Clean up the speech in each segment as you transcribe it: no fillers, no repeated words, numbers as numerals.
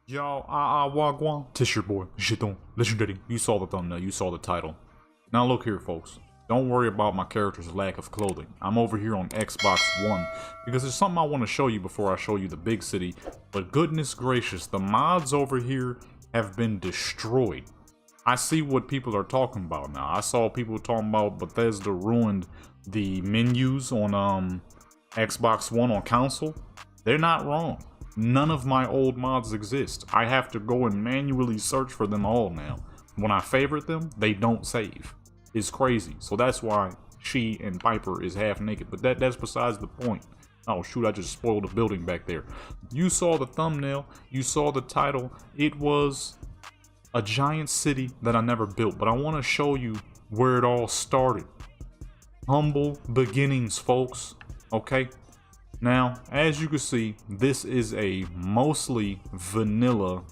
Y'all, wagwan. Tish your boy, Jiton, legendary. You saw the thumbnail, you saw the title. Now look here, folks. Don't worry about my character's lack of clothing. I'm over here on Xbox One because there's something I want to show you before I show you the big city. But goodness gracious, the mods over here have been destroyed. I see what people are talking about now. I saw people talking about Bethesda ruined the menus on Xbox One on console. They're not wrong. None of my old mods exist. I have to go and manually search for them all now. When I favorite them, they don't save. It's crazy. So that's why she and Piper is half naked. But that's besides the point. Oh shoot, I just spoiled a building back there. You saw the thumbnail. You saw the title. It was a giant city that I never built. But I want to show you where it all started. Humble beginnings, folks. Okay? Now, as you can see, this is a mostly vanilla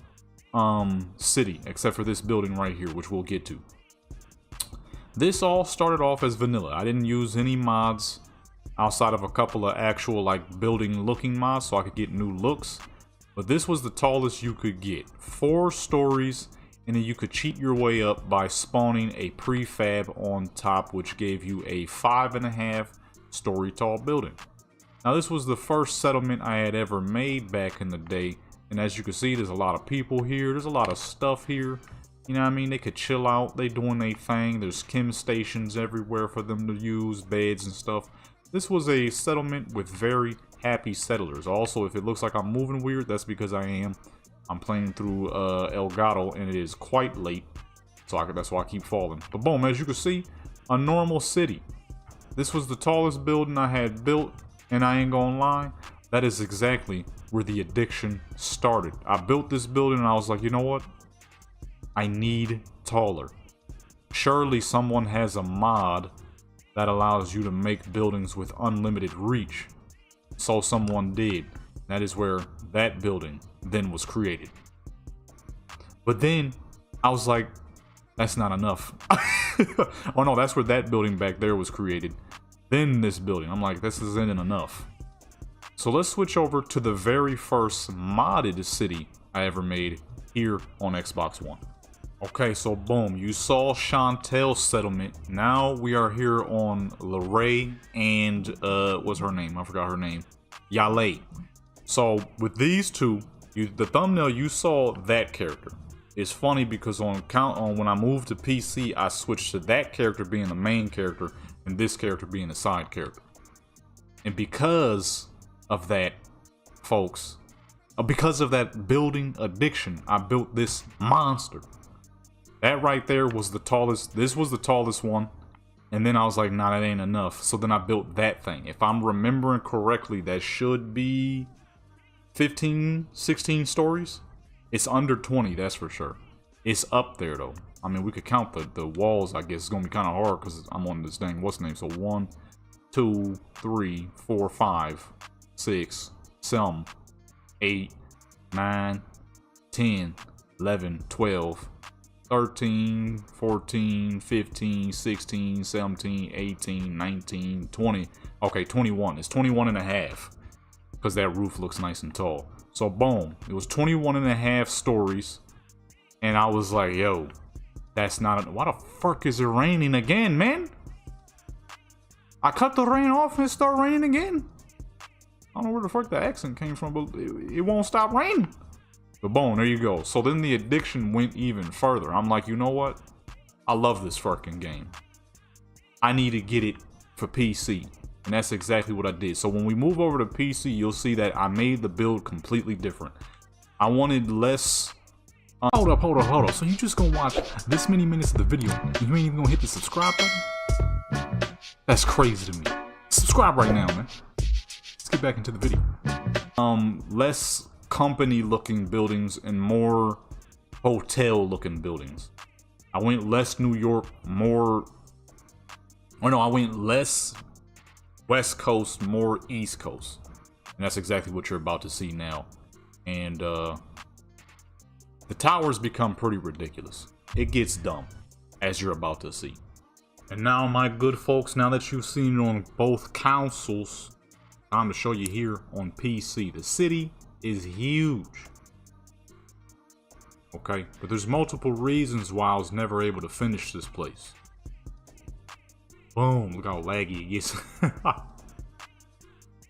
city, except for this building right here, which we'll get to. This all started off as vanilla. I didn't use any mods outside of a couple of actual like building looking mods so I could get new looks. But this was the tallest you could get. 4 stories, and then you could cheat your way up by spawning a prefab on top, which gave you a 5.5 story tall building. Now this was the first settlement I had ever made back in the day, and as you can see, there's a lot of people here, there's a lot of stuff here, you know what I mean, they could chill out, they doing their thing, there's chem stations everywhere for them to use, beds and stuff. This was a settlement with very happy settlers. Also, if it looks like I'm moving weird, that's because I am. I'm playing through Elgato, and it is quite late, so that's why I keep falling. But boom, as you can see, a normal city. This was the tallest building I had built. And I ain't gonna lie, that is exactly where the addiction started. I built this building and I was like, you know what? I need taller. Surely someone has a mod that allows you to make buildings with unlimited reach. So someone did. That is where that building then was created. But then I was like, that's not enough. Oh no, that's where that building back there was created. Then this building. I'm like, this isn't enough. So let's switch over to the very first modded city I ever made here on Xbox One. Okay, so boom, you saw Chantel's settlement. Now we are here on Lorraine and what's her name? I forgot her name. Yale. So with these two, the thumbnail you saw that character. It's funny because when I moved to PC, I switched to that character being the main character and this character being the side character. And because of that, folks, because of that building addiction, I built this monster. That right there was the tallest. This was the tallest one. And then I was like, nah, that ain't enough. So then I built that thing. If I'm remembering correctly, that should be 15, 16 stories. It's under 20, that's for sure. It's up there though. I mean, we could count the walls. I guess it's gonna be kind of hard because I'm on this dang what's the name. So 1, 2, 3, 4, 5, 6, 7, 8, 9, 10, 11, 12, 13, 14, 15, 16, 17, 18, 19, 20. Okay, 21. It's 21 and a half because that roof looks nice and tall. So boom, it was 21 and a half stories. And I was like, yo, that's not why the fuck is it raining again, man? I cut the rain off and it started raining again. I don't know where the fuck the accent came from, but it won't stop raining. But boom, there you go. So then the addiction went even further. I'm like, you know what? I love this fucking game. I need to get it for PC. And that's exactly what I did. So when we move over to PC, you'll see that I made the build completely different. I wanted less... Hold up. So you just gonna watch this many minutes of the video and you ain't even gonna hit the subscribe button? That's crazy to me. Subscribe right now, man. Let's get back into the video. Less company looking buildings and more hotel looking buildings. I went less New York, more... Or no, I went less West Coast, more East Coast. And that's exactly what you're about to see now. And, the towers become pretty ridiculous. It gets dumb, as you're about to see. And now, my good folks, now that you've seen it on both consoles, time to show you here on PC. The city is huge. Okay, but there's multiple reasons why I was never able to finish this place. Boom, look how laggy it gets.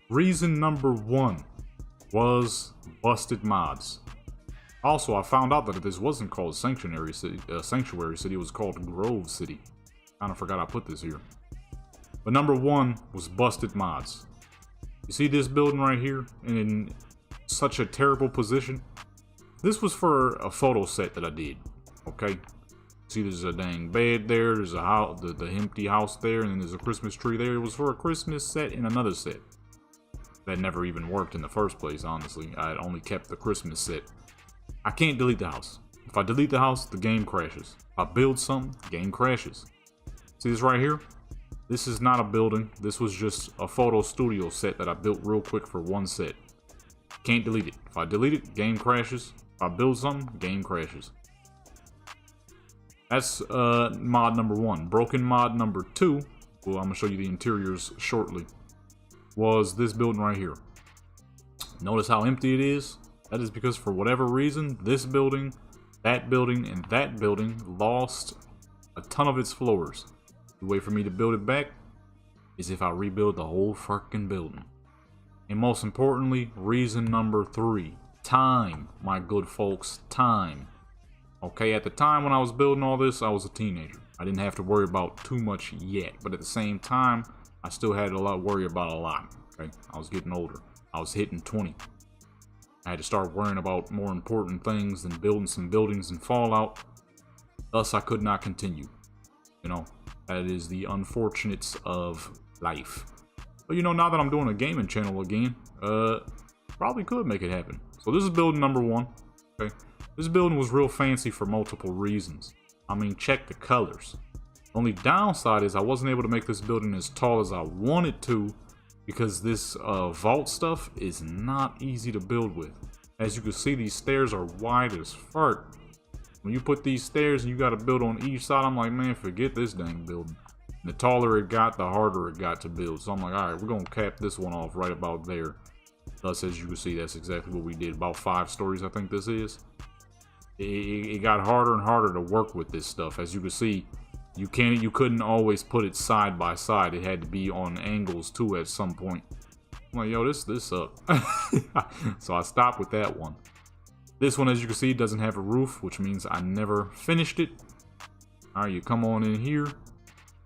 Reason number 1 was busted mods. Also, I found out that this wasn't called Sanctuary City, it was called Grove City. Kinda forgot I put this here. But number 1 was busted mods. You see this building right here in such a terrible position? This was for a photo set that I did, okay? See, there's a dang bed there, there's a house, the empty house there, and then there's a Christmas tree there. It was for a Christmas set and another set. That never even worked in the first place, honestly. I had only kept the Christmas set. I can't delete the house. If I delete the house, the game crashes. If I build something, the game crashes. See this right here? This is not a building. This was just a photo studio set that I built real quick for one set. Can't delete it. If I delete it, game crashes. If I build something, game crashes. That's mod number 1. Broken mod number 2, well, I'm gonna show you the interiors shortly, was this building right here. Notice how empty it is? That is because for whatever reason, this building, and that building lost a ton of its floors. The way for me to build it back is if I rebuild the whole fucking building. And most importantly, reason number 3. Time, my good folks, time. Okay, at the time when I was building all this, I was a teenager. I didn't have to worry about too much yet, but at the same time, I still had worry about a lot. Okay, I was getting older. I was hitting 20. I had to start worrying about more important things than building some buildings in Fallout. Thus, I could not continue. You know, that is the unfortunates of life. But you know, now that I'm doing a gaming channel again, probably could make it happen. So this is building number 1, okay? This building was real fancy for multiple reasons. I mean, check the colors. The only downside is I wasn't able to make this building as tall as I wanted to because this vault stuff is not easy to build with. As you can see, these stairs are wide as fuck. When you put these stairs and you gotta build on each side, I'm like, man, forget this dang building. And the taller it got, the harder it got to build. So I'm like, alright, we're gonna cap this one off right about there. Thus, as you can see, that's exactly what we did. About 5 stories, I think this is. It got harder and harder to work with this stuff. As you can see, you couldn't always put it side by side. It had to be on angles too at some point. I'm like, yo, this sucks. So I stopped with that one. This one, as you can see, doesn't have a roof, which means I never finished it. All right, you come on in here,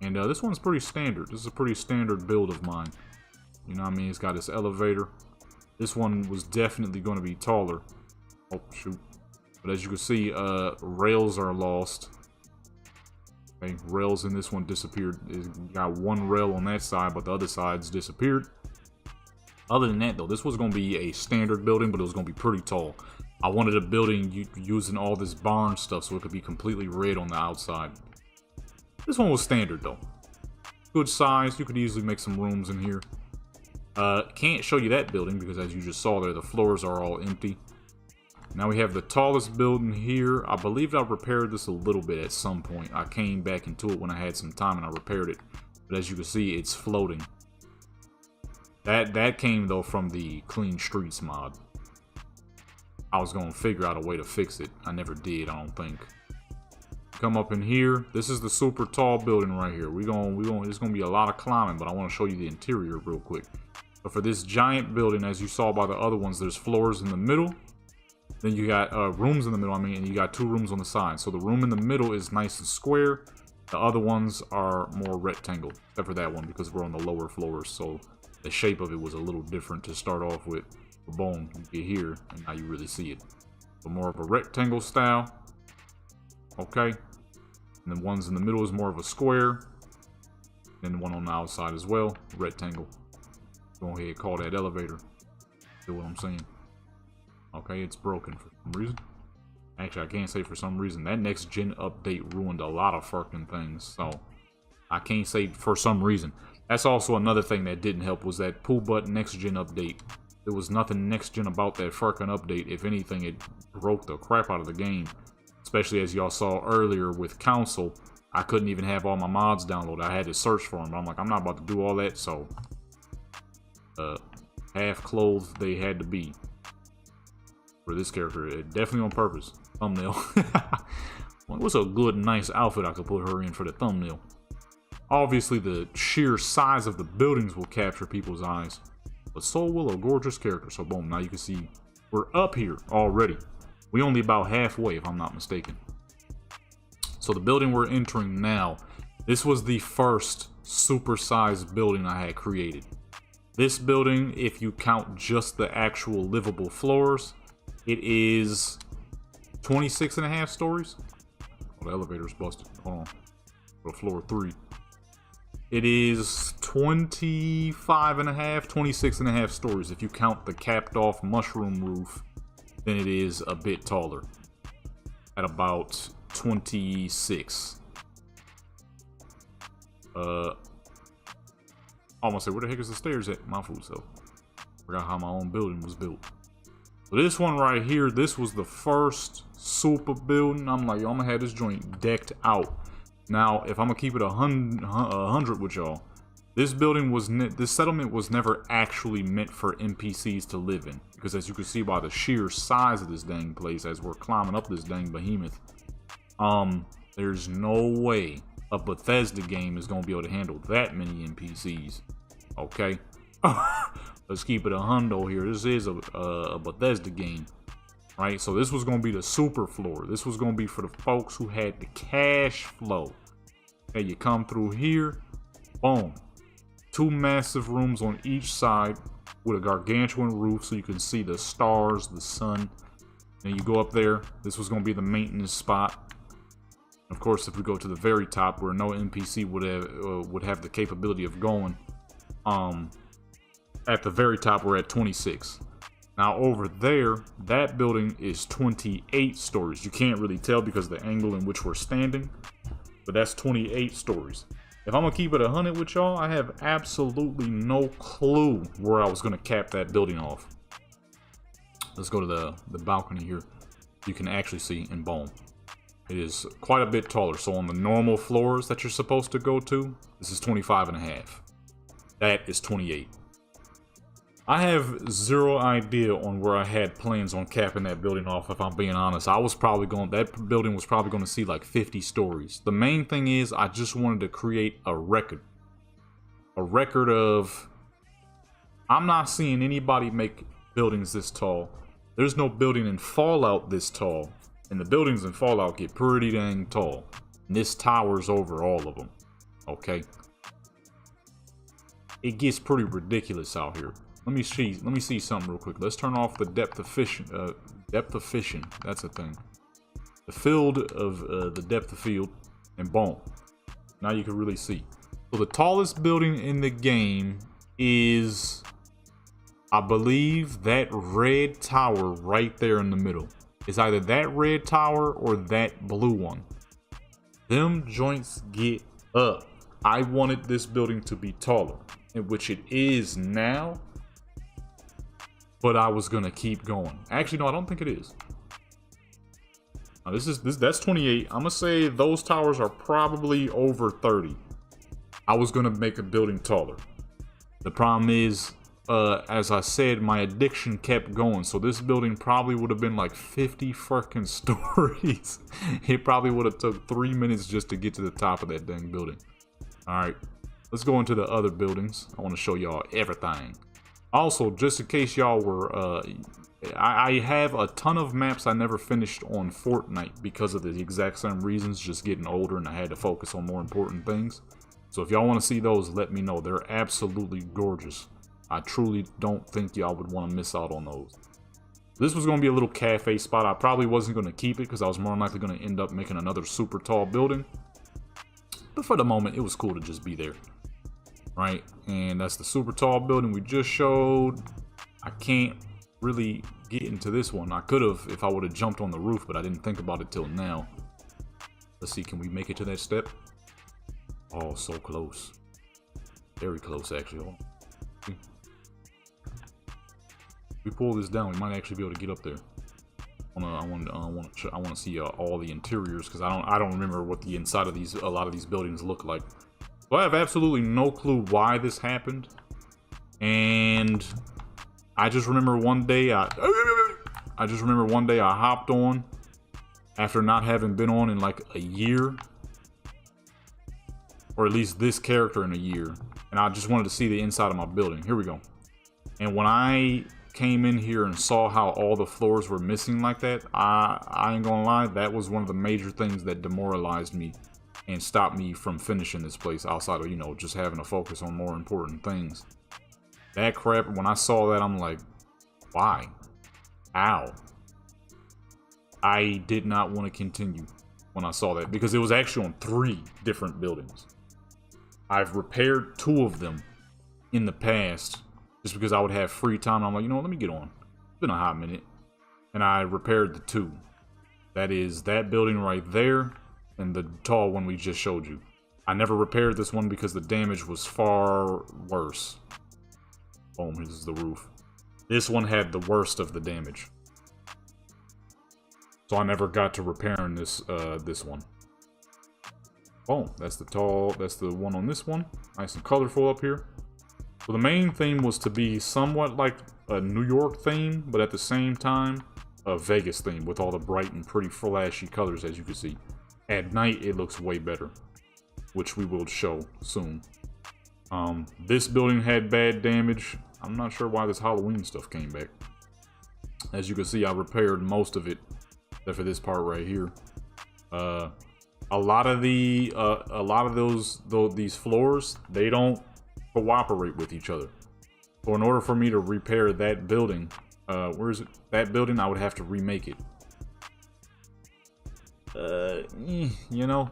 and this one's pretty standard. This is a pretty standard build of mine. You know what I mean? It's got this elevator. This one was definitely going to be taller. Oh, shoot. But as you can see, rails are lost. Okay, rails in this one disappeared. It got one rail on that side, but the other side's disappeared. Other than that, though, this was going to be a standard building, but it was going to be pretty tall. I wanted a building using all this barn stuff so it could be completely red on the outside. This one was standard, though. Good size. You could easily make some rooms in here. Can't show you that building because, as you just saw there, the floors are all empty. Now we have the tallest building here. I believe I repaired this a little bit at some point. I came back into it when I had some time and I repaired it. But as you can see, it's floating. That came, though, from the Clean Streets mod. I was going to figure out a way to fix it. I never did, I don't think. Come up in here. This is the super tall building right here. There's going to be a lot of climbing, but I want to show you the interior real quick. So for this giant building, as you saw by the other ones, there's floors in the middle. Then you got rooms in the middle, and you got 2 rooms on the side. So the room in the middle is nice and square. The other ones are more rectangle, except for that one because we're on the lower floors. So the shape of it was a little different to start off with. Boom, you get here, and now you really see it. So more of a rectangle style. Okay. And the ones in the middle is more of a square. And the one on the outside as well, rectangle. Go ahead, call that elevator. See what I'm saying? Okay, it's broken for some reason. Actually, I can't say for some reason. That next gen update ruined a lot of fucking things. So, I can't say for some reason. That's also another thing that didn't help was that Pool Butt next gen update. There was nothing next gen about that fucking update. If anything, it broke the crap out of the game. Especially as y'all saw earlier with Council. I couldn't even have all my mods downloaded. I had to search for them. But I'm like, I'm not about to do all that. So, half clothed they had to be. for this character. Definitely on purpose. Thumbnail. What's a good, nice outfit I could put her in for the thumbnail? Obviously, the sheer size of the buildings will capture people's eyes, but so will a gorgeous character. So boom, now you can see we're up here already. We only about halfway, if I'm not mistaken. So the building we're entering now, this was the first super-sized building I had created. This building, if you count just the actual livable floors, it is 26.5 stories. Oh, the elevator's busted. Hold on. Go to floor 3. It is 25.5, 26.5 stories. If you count the capped off mushroom roof, then it is a bit taller. At about 26. Almost say, where the heck is the stairs at? My food cell. Forgot how my own building was built. So this one right here, this was the first super building. I'm like, yo, I'm gonna have this joint decked out. Now, if I'm gonna keep it 100 with y'all, this building was this settlement was never actually meant for NPCs to live in, because as you can see by the sheer size of this dang place, as we're climbing up this dang behemoth, there's no way a Bethesda game is gonna be able to handle that many NPCs. Okay, let's keep it 100 here. This is a Bethesda game. Right, so this was gonna be the super floor. This was gonna be for the folks who had the cash flow. Okay, you come through here, boom. 2 massive rooms on each side with a gargantuan roof so you can see the stars, the sun. Then you go up there. This was gonna be the maintenance spot. Of course, if we go to the very top where no NPC would have the capability of going, at the very top we're at 26. Now over there, that building is 28 stories. You can't really tell because of the angle in which we're standing, but that's 28 stories. If I'm gonna keep it 100 with y'all, I have absolutely no clue where I was gonna cap that building off. Let's go to the balcony here. You can actually see, and boom. It is quite a bit taller. So on the normal floors that you're supposed to go to, this is 25.5. That is 28. I have zero idea on where I had plans on capping that building off, if I'm being honest. That building was probably going to see like 50 stories. The main thing is I just wanted to create a record. A record of, I'm not seeing anybody make buildings this tall. There's no building in Fallout this tall. And the buildings in Fallout get pretty dang tall. And this towers over all of them. Okay? It gets pretty ridiculous out here. Let me see something real quick. Let's turn off the depth of fishing. That's a thing. The field of the depth of field, and boom. Now you can really see. So the tallest building in the game is, I believe, that red tower right there in the middle. It's either that red tower or that blue one. Them joints get up. I wanted this building to be taller, in which it is now. But I was gonna keep going. Actually, no, I don't think it is. Now that's 28. I'm gonna say those towers are probably over 30. I was gonna make a building taller. The problem is, as I said, my addiction kept going. So this building probably would have been like 50 freaking stories. It probably would have took 3 minutes just to get to the top of that dang building. All right, let's go into the other buildings. I want to show y'all everything. Also, just in case y'all were, I have a ton of maps I never finished on Fortnite because of the exact same reasons, just getting older and I had to focus on more important things. So if y'all want to see those, let me know. They're absolutely gorgeous. I truly don't think y'all would want to miss out on those. This was going to be a little cafe spot. I probably wasn't going to keep it because I was more than likely going to end up making another super tall building. But for the moment, it was cool to just be there. Right, and that's the super tall building we just showed. I can't really get into this one. I could have if I would have jumped on the roof, but I didn't think about it till now. Let's see, can we make it to that step? Oh, so close. Very close, actually. If we pull this down, we might actually be able to get up there. I want to see all the interiors because I don't remember what the inside of a lot of these buildings look like. So I have absolutely no clue why this happened, and I just remember one day I just remember one day I hopped on after not having been on in like a year. Or at least this character in a year. And I just wanted to see the inside of my building. Here we go. And when I came in here and saw how all the floors were missing like that, I ain't gonna lie, that was one of the major things that demoralized me and stopped me from finishing this place outside of, you know, just having to focus on more important things. That crap, when I saw that, I'm like, why? Ow. I did not want to continue when I saw that because it was actually on 3 different buildings. I've repaired 2 of them in the past just because I would have free time. I'm like, you know what, let me get on. It's been a hot minute. And I repaired the 2. That is that building right there and the tall one we just showed you. I never repaired this one because the damage was far worse. Boom, this is the roof. This one had the worst of the damage. So I never got to repairing this this one. Oh, that's the one on this one. Nice and colorful up here. So the main theme was to be somewhat like a New York theme, but at the same time, a Vegas theme with all the bright and pretty flashy colors, as you can see. At night, it looks way better, which we will show soon. This building had bad damage. I'm not sure why this Halloween stuff came back. As you can see, I repaired most of it, except for this part right here. A lot of these floors, they don't cooperate with each other. So in order for me to repair that building, where is it? That building, I would have to remake it. You know,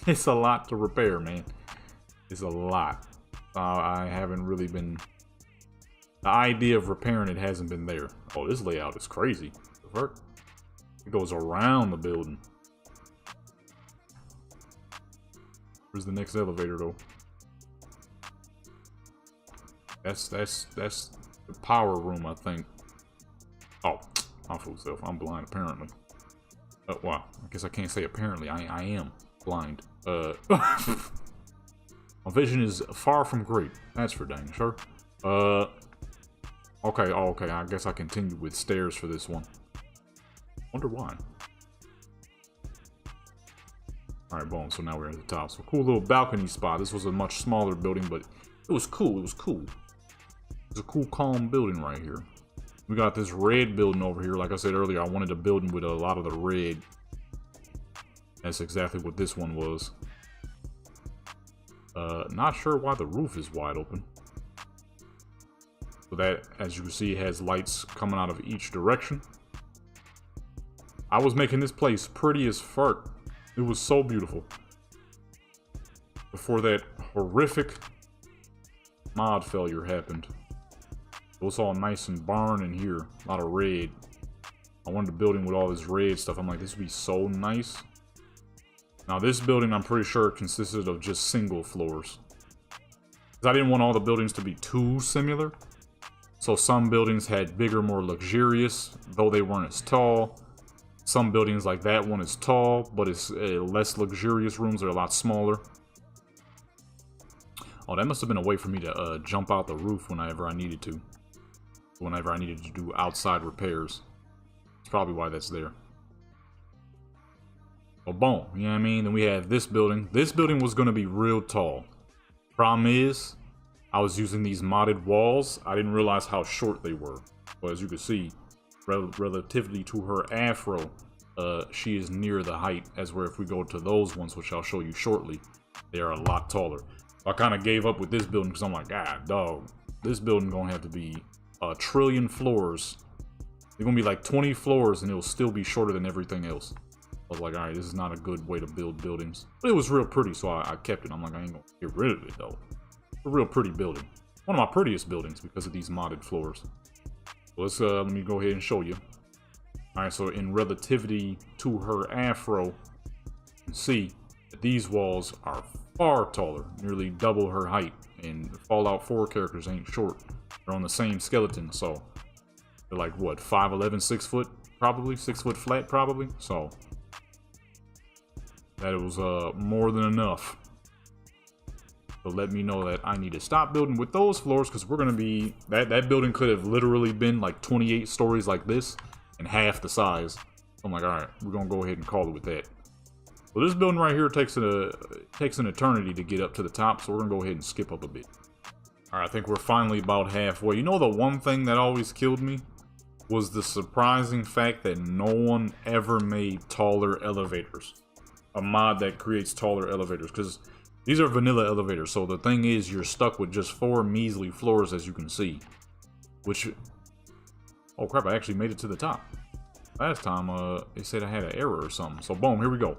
it's a lot to repair, man. It's a lot. I haven't really been. The idea of repairing it hasn't been there. Oh, this layout is crazy. It goes around the building. Where's the next elevator though? That's the power room, I think. Oh, my fool self. I'm blind apparently. Wow. I guess I can't say apparently. I am blind. My vision is far from great. That's for dang sure. Okay. Oh, okay. I guess I continue with stairs for this one. Wonder why. Alright, boom. So now we're at the top. So cool little balcony spot. This was a much smaller building, but it was cool. It was cool. It's a cool, calm building right here. We got this red building over here. Like I said earlier, I wanted a building with a lot of the red. That's exactly what this one was. Not sure why the roof is wide open. So that, as you can see, has lights coming out of each direction. I was making this place pretty as fuck. It was so beautiful. Before that horrific mod failure happened. It was all nice and barn in here. A lot of red. I wanted a building with all this red stuff. I'm like, this would be so nice. Now this building, I'm pretty sure, consisted of just single floors. Because I didn't want all the buildings to be too similar. So some buildings had bigger, more luxurious, though they weren't as tall. Some buildings like that one is tall, but it's less luxurious rooms. They're a lot smaller. Oh, that must have been a way for me to jump out the roof whenever I needed to. Whenever I needed to do outside repairs. That's probably why that's there. Oh, boom. You know what I mean? Then we have this building. This building was going to be real tall. Problem is, I was using these modded walls. I didn't realize how short they were. But as you can see, relatively to her afro, she is near the height, as where if we go to those ones, which I'll show you shortly, they are a lot taller. I kind of gave up with this building because I'm like, ah, dog, this building gonna have to be a trillion floors. They're gonna be like 20 floors and it'll still be shorter than everything else. I was like, all right, this is not a good way to build buildings. But it was real pretty, so I kept it. I'm like, I ain't gonna get rid of it though. A real pretty building. One of my prettiest buildings because of these modded floors. Let's let me go ahead and show you. Alright, so in relativity to her afro, you can see that these walls are far taller, nearly double her height. And Fallout 4 characters ain't short. They're on the same skeleton, so they're like what, 5'11", 6 foot, probably 6 foot flat, probably. So that was more than enough. So let me know that I need to stop building with those floors, because we're going to be... That building could have literally been like 28 stories like this and half the size. So I'm like, alright, we're going to go ahead and call it with that. So this building right here takes an eternity to get up to the top, so we're going to go ahead and skip up a bit. Alright, I think we're finally about halfway. You know, the one thing that always killed me was the surprising fact that no one ever made taller elevators. A mod that creates taller elevators, because these are vanilla elevators, so the thing is, you're stuck with just 4 measly floors, as you can see. Which... Oh crap, I actually made it to the top. Last time, they said I had an error or something. So boom, here we go.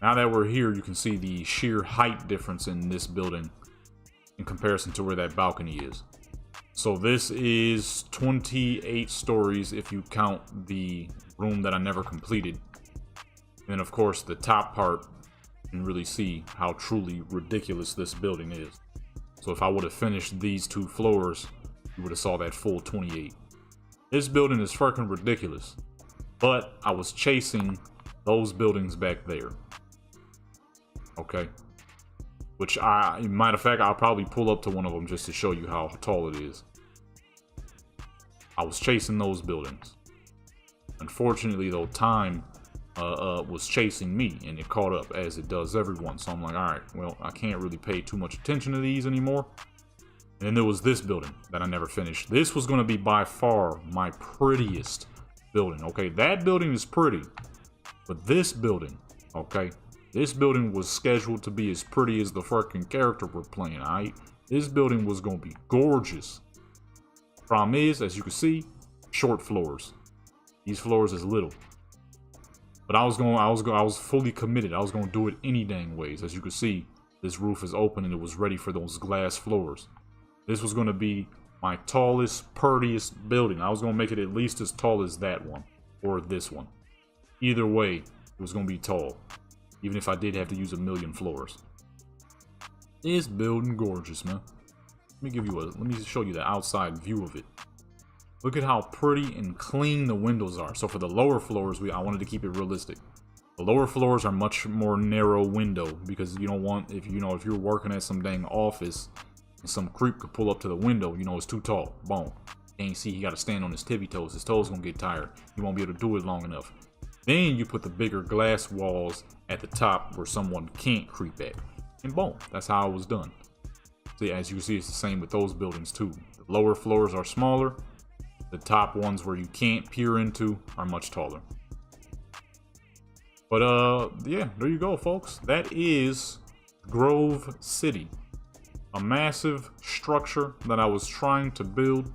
Now that we're here, you can see the sheer height difference in this building in comparison to where that balcony is. So this is 28 stories if you count the room that I never completed. And of course, the top part, you can really see how truly ridiculous this building is. So if I would have finished these 2 floors, you would have saw that full 28. This building is fucking ridiculous. But I was chasing those buildings back there. Okay. Which matter of fact, I'll probably pull up to one of them just to show you how tall it is. I was chasing those buildings. Unfortunately, though, time was chasing me, and it caught up as it does everyone. So I'm like, alright, well, I can't really pay too much attention to these anymore. And then there was this building that I never finished. This was going to be by far my prettiest building. Okay, that building is pretty. But this building, okay, this building was scheduled to be as pretty as the fucking character we're playing, alright? This building was going to be gorgeous. Problem is, as you can see, short floors. These floors is little. But I was fully committed. I was going to do it any dang ways. As you can see, this roof is open and it was ready for those glass floors. This was going to be my tallest, prettiest building. I was going to make it at least as tall as that one. Or this one. Either way, it was going to be tall. Even if I did have to use 1,000,000 floors. This building gorgeous, man. Let me show you the outside view of it. Look at how pretty and clean the windows are. So for the lower floors, I wanted to keep it realistic. The lower floors are much more narrow window, because you don't want, if you're working at some dang office and some creep could pull up to the window, it's too tall. Boom. Can't see, he got to stand on his tippy toes. His toes gonna get tired. He won't be able to do it long enough. Then you put the bigger glass walls at the top where someone can't creep at. And boom, that's how it was done. See, as you can see, it's the same with those buildings too. The lower floors are smaller. The top ones where you can't peer into are much taller. But yeah, there you go, folks. That is Grove City. A massive structure that I was trying to build,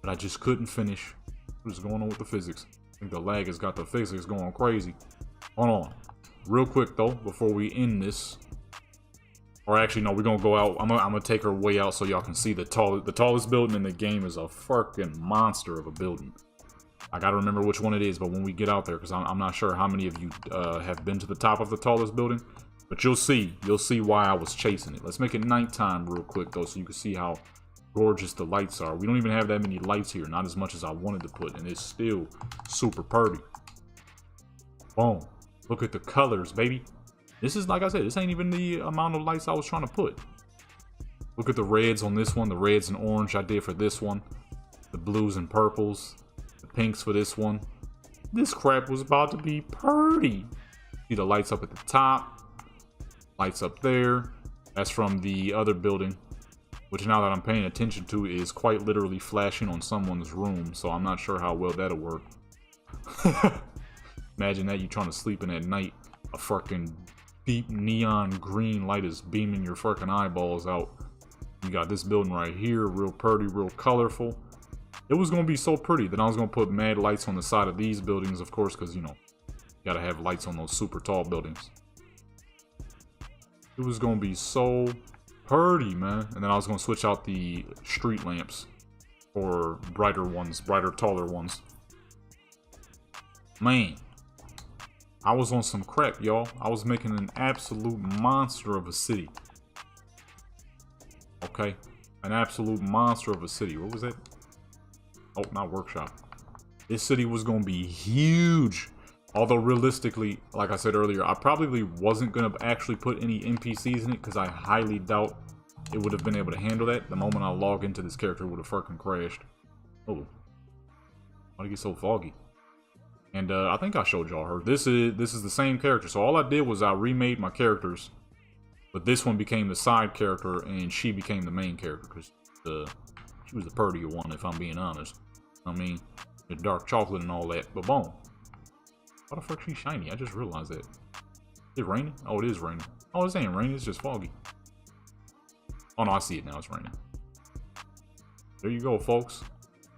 but I just couldn't finish. What is going on with the physics? I think the lag has got the physics going crazy. Hold on. Real quick though, before we end this. Or actually, no, we're gonna go out. I'm gonna take her way out so y'all can see the tallest building in the game is a fucking monster of a building. I gotta remember which one it is, but when we get out there, because I'm not sure how many of you have been to the top of the tallest building, but you'll see why I was chasing it. Let's make it nighttime real quick though, so you can see how gorgeous the lights are. We don't even have that many lights here, not as much as I wanted to put, and it's still super pretty. Boom. Look at the colors, baby. This is, like I said, this ain't even the amount of lights I was trying to put. Look at the reds on this one, the reds and orange I did for this one, the blues and purples, the pinks for this one. This crap was about to be pretty. See the lights up at the top, lights up there. That's from the other building, which now that I'm paying attention to is quite literally flashing on someone's room, so I'm not sure how well that'll work. Imagine that, you trying to sleep in at night, a fucking deep neon green light is beaming your fucking eyeballs out. You got this building right here, real pretty, real colorful. It was gonna be so pretty. Then I was gonna put mad lights on the side of these buildings, of course, because you gotta have lights on those super tall buildings. It was gonna be so pretty, man. And then I was gonna switch out the street lamps for brighter ones, brighter, taller ones. Man, I was on some crap, y'all. I was making an absolute monster of a city. Okay, an absolute monster of a city. What was that? Oh, not workshop. This city was gonna be huge. Although realistically, like I said earlier, I probably wasn't going to actually put any NPCs in it because I highly doubt it would have been able to handle that. The moment I log into this character, it would have fucking crashed. Oh. Why'd it get so foggy? And I think I showed y'all her. This is the same character. So all I did was I remade my characters. But this one became the side character and she became the main character. Because she was the prettier one, if I'm being honest. I mean, the dark chocolate and all that. But boom. Why the fuck she's shiny? I just realized that. Is it raining? Oh, it is raining. Oh, this ain't raining. It's just foggy. Oh, no, I see it now. It's raining. There you go, folks.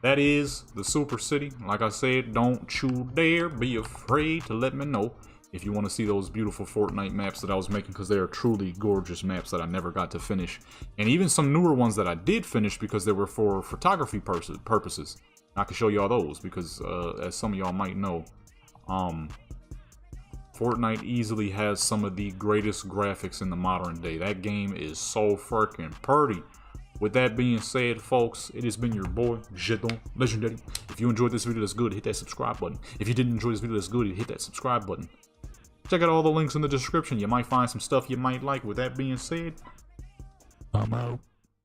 That is the Super City. Like I said, don't you dare be afraid to let me know if you want to see those beautiful Fortnite maps that I was making, because they are truly gorgeous maps that I never got to finish. And even some newer ones that I did finish because they were for photography purposes. I can show y'all those because, as some of y'all might know, Fortnite easily has some of the greatest graphics in the modern day. That game is so freaking pretty. With that being said, folks, it has been your boy, Jeton Legendary. If you enjoyed this video that's good, hit that subscribe button. If you didn't enjoy this video that's good, hit that subscribe button. Check out all the links in the description. You might find some stuff you might like. With that being said, I'm out.